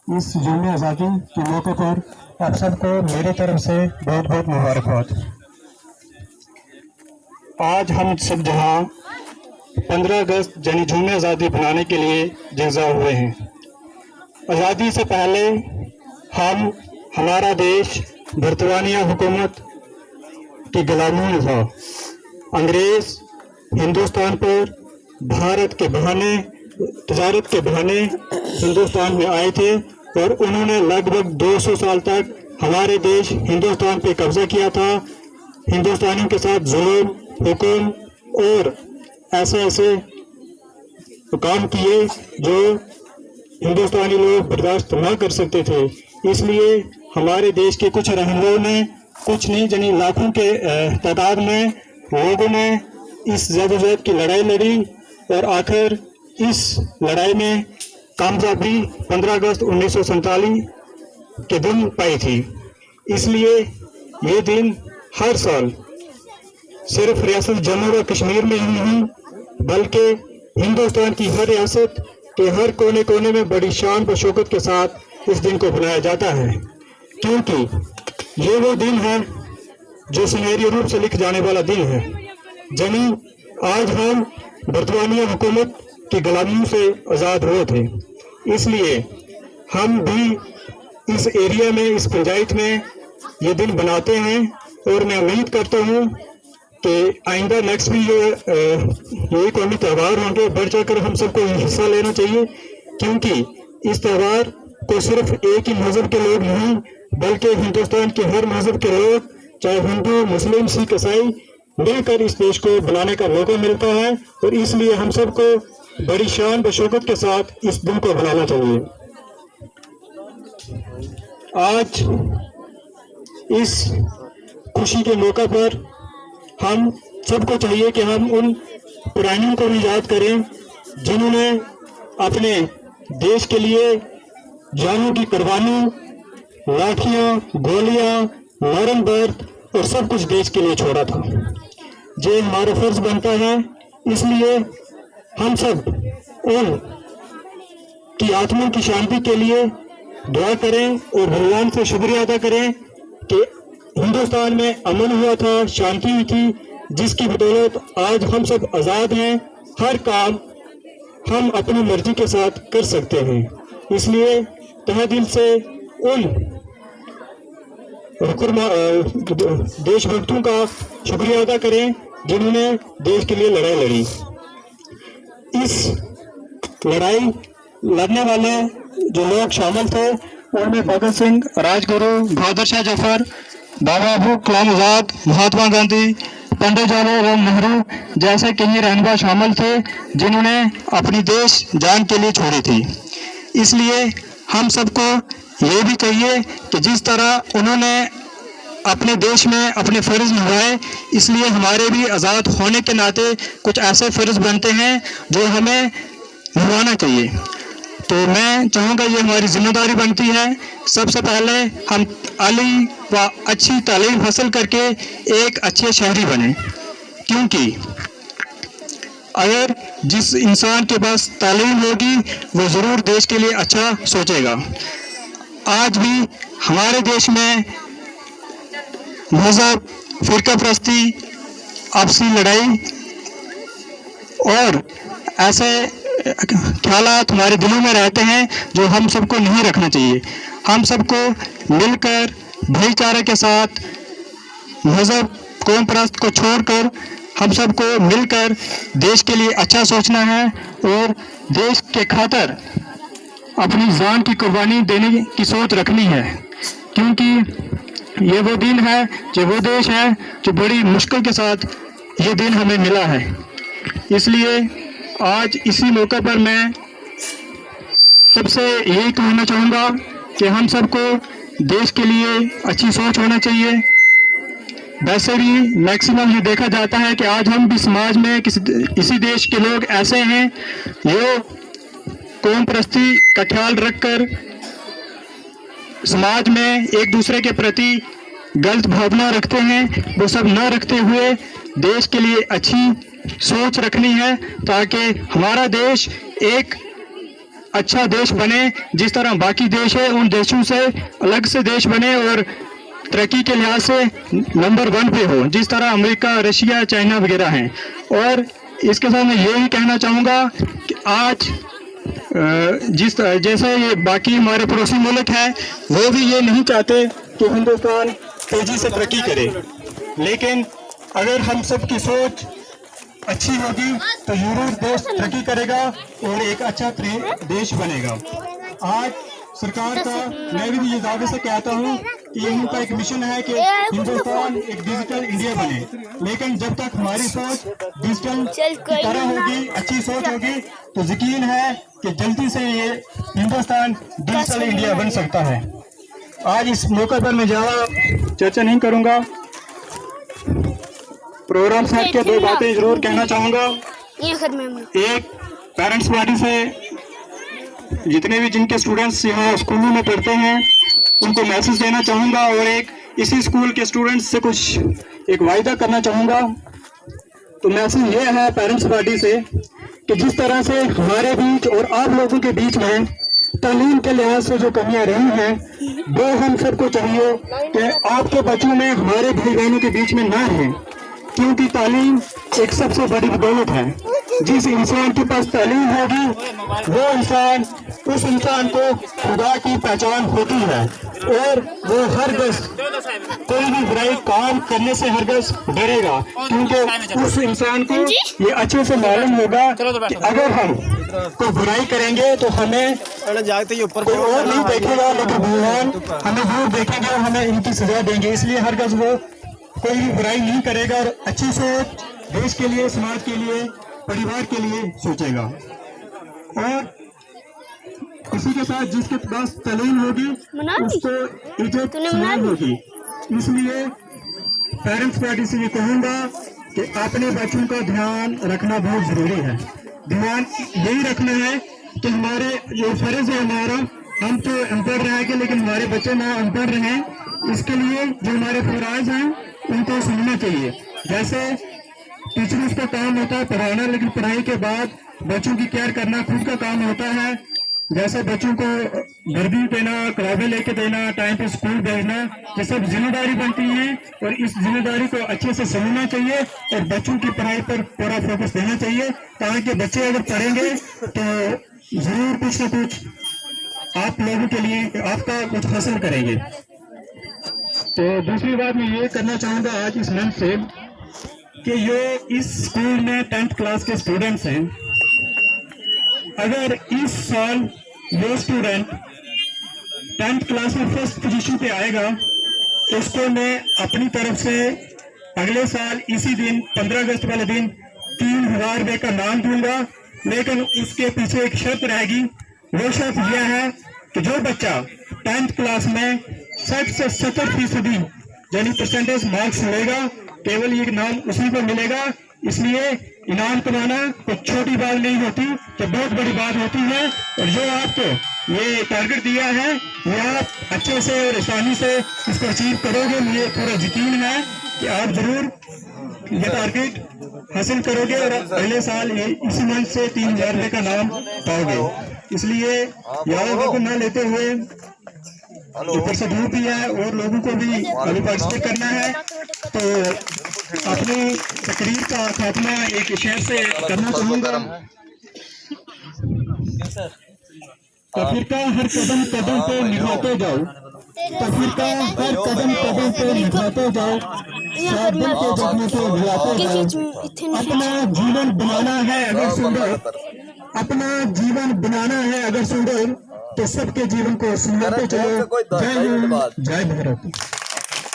इस यौम आज़ादी के मौके पर आप सबको मेरी तरफ से बहुत बहुत मुबारकबाद। आज हम सब जहां 15 अगस्त यानी यौम आज़ादी बनाने के लिए जज़्बा हुए हैं। आज़ादी से पहले हमारा देश बरतानिया हुकूमत की गुलामी में था। अंग्रेज हिंदुस्तान पर भारत के बहाने, तजारत के बहाने हिंदुस्तान में आए थे और उन्होंने लगभग 200 साल तक हमारे देश हिंदुस्तान पे कब्जा किया था। हिंदुस्तानियों के साथ जुल्म, हुक्म और ऐसे काम किए जो हिंदुस्तानी लोग बर्दाश्त ना कर सकते थे। इसलिए हमारे देश के कुछ रहनुमाओं ने, कुछ नहीं यानी लाखों के तादाद में लोगों ने इस जदोजहद की लड़ाई लड़ी और आखिर इस लड़ाई में कामयाबी 15 अगस्त 1947 के दिन पाई थी। इसलिए ये दिन हर साल सिर्फ रियासत जम्मू व कश्मीर में ही नहीं बल्कि हिंदुस्तान की हर रियासत के हर कोने कोने में बड़ी शान व शौकत के साथ इस दिन को मनाया जाता है, क्योंकि ये वो दिन है जो सुनहरी रूप से लिख जाने वाला दिन है। यानी आज हम बरतानिया हुकूमत की गुलामी से आज़ाद हुए थे। इसलिए हम भी इस एरिया में, इस पंचायत में ये दिन बनाते हैं और मैं उम्मीद करता हूँ कि आइंदा नेक्स्ट भी ये कौमी त्यौहार होंगे, बढ़ चढ़कर हम सबको हिस्सा लेना चाहिए, क्योंकि इस त्यौहार को सिर्फ एक ही मजहब के लोग नहीं बल्कि हिंदुस्तान के हर मजहब के लोग, चाहे हिंदू, मुस्लिम, सिख, ईसाई, मिलकर इस देश को बनाने का मौका मिलता है और इसलिए हम सबको बड़ी शान व शौकत के साथ इस दिन को बनाना चाहिए। आज इस खुशी के मौका पर हम सबको चाहिए कि हम उन पुरानियों को भी याद करें जिन्होंने अपने देश के लिए जानों की कुर्बानी, लाठियां, गोलियां, मरण बर्त और सब कुछ देश के लिए छोड़ा था। ये हमारा फर्ज बनता है। इसलिए हम सब उन की आत्मा की शांति के लिए दुआ करें और भगवान से शुक्रिया अदा करें कि हिंदुस्तान में अमन हुआ था, शांति हुई थी, जिसकी बदौलत आज हम सब आज़ाद हैं। हर काम हम अपनी मर्जी के साथ कर सकते हैं। इसलिए तहे दिल से उन देशभक्तों का शुक्रिया अदा करें जिन्होंने देश के लिए लड़ाई लड़ी। इस लड़ाई लड़ने वाले जो लोग शामिल थे उनमें भगत सिंह, राजगुरु, बहादुर शाह जफर, बाबा अब्दुल कलाम आजाद, महात्मा गांधी, पंडित जवाहरलाल नेहरू जैसे कई रहनुमा शामिल थे जिन्होंने अपनी देश जान के लिए छोड़ी थी। इसलिए हम सबको ये भी कहिए कि जिस तरह उन्होंने अपने देश में अपने फ़र्ज निभाए, इसलिए हमारे भी आज़ाद होने के नाते कुछ ऐसे फ़र्ज बनते हैं जो हमें निभाना चाहिए। तो मैं चाहूँगा ये हमारी जिम्मेदारी बनती है। सबसे पहले हम आली व अच्छी तालीम हासिल करके एक अच्छे शहरी बने, क्योंकि अगर जिस इंसान के पास तालीम होगी वो ज़रूर देश के लिए अच्छा सोचेगा। आज भी हमारे देश में मज़हब, फ़िरका परस्ती, आपसी लड़ाई और ऐसे ख्यालात हमारे दिलों में रहते हैं जो हम सबको नहीं रखना चाहिए। हम सबको मिलकर भाईचारे के साथ मज़हब, कौम परस्त को छोड़कर हम सबको मिलकर देश के लिए अच्छा सोचना है और देश के खातिर अपनी जान की कुर्बानी देने की सोच रखनी है, क्योंकि ये वो दिन है, जो वो देश है जो बड़ी मुश्किल के साथ ये दिन हमें मिला है। इसलिए आज इसी मौके पर मैं सबसे यही कहना चाहूँगा कि हम सबको देश के लिए अच्छी सोच होना चाहिए। वैसे भी मैक्सिमम ये देखा जाता है कि आज हम भी समाज में इसी देश के लोग ऐसे हैं जो कौम परस्ती का ख्याल रखकर समाज में एक दूसरे के प्रति गलत भावना रखते हैं। वो सब न रखते हुए देश के लिए अच्छी सोच रखनी है ताकि हमारा देश एक अच्छा देश बने, जिस तरह बाकी देश है उन देशों से अलग से देश बने और तरक्की के लिहाज से नंबर 1 पे हो, जिस तरह अमेरिका, रशिया, चाइना वगैरह हैं। और इसके साथ मैं यही कहना चाहूँगा कि आज जैसे ये बाकी हमारे पड़ोसी मुल्क हैं, वो भी ये नहीं चाहते कि हिंदुस्तान तेजी से तरक्की करे, लेकिन अगर हम सब की सोच अच्छी होगी तो जरूर देश तरक्की करेगा और एक अच्छा देश बनेगा। आज सरकार का मैं भी ये दावे से कहता हूँ कि इनका एक मिशन है कि हिंदुस्तान एक डिजिटल इंडिया बने, लेकिन जब तक हमारी सोच डिजिटल की तरह होगी, अच्छी सोच होगी, तो यकीन है कि जल्दी से ये हिंदुस्तान डिजिटल इंडिया बन सकता है। आज इस मौके पर मैं ज़्यादा चर्चा नहीं करूँगा, प्रोग्राम सेट के 2 बातें जरूर कहना चाहूँगा। एक, पेरेंट्स पार्टी से जितने भी जिनके स्टूडेंट्स यहाँ स्कूलों में पढ़ते हैं उनको मैसेज देना चाहूँगा, और एक इसी स्कूल के स्टूडेंट्स से कुछ एक वायदा करना चाहूँगा। तो मैसेज ये है पेरेंट्स पार्टी से कि जिस तरह से हमारे बीच और आप लोगों के बीच में तालीम के लिहाज से जो कमियां रही हैं, वो हम सबको चाहिए कि आपके बच्चों में हमारे भाई बहनों के बीच में ना रहे, क्योंकि तालीम एक सबसे बड़ी दौलत है। जिस इंसान के पास तालीम होगी वो इंसान, उस इंसान को खुदा की पहचान होती है, और वो हरगिज़ कोई भी बुराई काम करने से हरगिज़ डरेगा, क्योंकि उस इंसान को ये अच्छे से मालूम होगा कि अगर हम कोई बुराई करेंगे तो हमें कोई और नहीं देखेगा, लेकिन भगवान हमें जरूर देखेंगे और हमें इनकी सजा देंगे। इसलिए हरगिज़ वो कोई भी बुराई नहीं करेगा और अच्छी सोच देश के लिए, समाज के लिए, परिवार के लिए सोचेगा। और इसी के साथ जिसके पास तालीम होगी उसको इज्जत सम्मान होगी। इसलिए पेरेंट्स पार्टी से ये कहूँगा कि अपने बच्चों का ध्यान रखना बहुत जरूरी है। ध्यान यही रखना है कि हमारे जो फर्ज है हमारा, हम तो अनपढ़ रहेंगे लेकिन हमारे बच्चे ना अनपढ़ रहें। इसके लिए जो हमारे फराइज हैं उनको समझना चाहिए। जैसे टीचर्स का काम होता है पढ़ाना, लेकिन पढ़ाई के बाद बच्चों की केयर करना खुद का काम होता है। जैसे बच्चों को वर्दी देना, किताबें लेके देना, टाइम पे स्कूल भेजना, ये सब जिम्मेदारी बनती है, और इस जिम्मेदारी को अच्छे से समझना चाहिए और बच्चों की पढ़ाई पर पूरा फोकस देना चाहिए, ताकि बच्चे अगर पढ़ेंगे तो जरूर कुछ न कुछ आप लोगों के लिए आपका कुछ हासिल करेंगे। तो दूसरी बात मैं ये करना चाहूँगा आज इस मंच से कि जो इस स्कूल में 10th क्लास के स्टूडेंट्स हैं, अगर इस साल वो स्टूडेंट 10th क्लास में फर्स्ट पोजीशन पे आएगा तो उसको मैं अपनी तरफ से अगले साल इसी दिन 15 अगस्त वाले दिन 3000 रुपये का नाम दूंगा। लेकिन उसके पीछे एक शर्त रहेगी, वो शर्त यह है कि जो बच्चा 10th क्लास में 60 से 70% यानी परसेंटेज मार्क्स लेगा, केवल ये नाम उसी को मिलेगा। इसलिए इनाम कमाना कोई छोटी बात नहीं होती, तो बहुत बड़ी बात होती है। और जो आपको ये टारगेट दिया है ये आप अच्छे से और आसानी से इसको अचीव करोगे। मुझे पूरा यकीन है कि आप जरूर ये टारगेट हासिल करोगे और अगले साल ये इसी मंच से 3000 रुपये का नाम पाओगे। इसलिए यादों को न लेते हुए ऊपर से धूप भी है और लोगों को भी अभी पार्टिसिपेट करना है, तो अपनी तकरीर का खात्मा एक शेर से करना चाहूँगा। तफरीका हर कदम कदम पे निभाते जाओ, तफरीका हर कदम कदम पे निभाते जाओ, दिल के जख्मों को भिगाते जाओ। अपना जीवन बनाना है अगर सुंदर, अपना जीवन बनाना है अगर सुंदर, तो सबके जीवन को सुंदरते चलो। जय हिंद, जय भारत।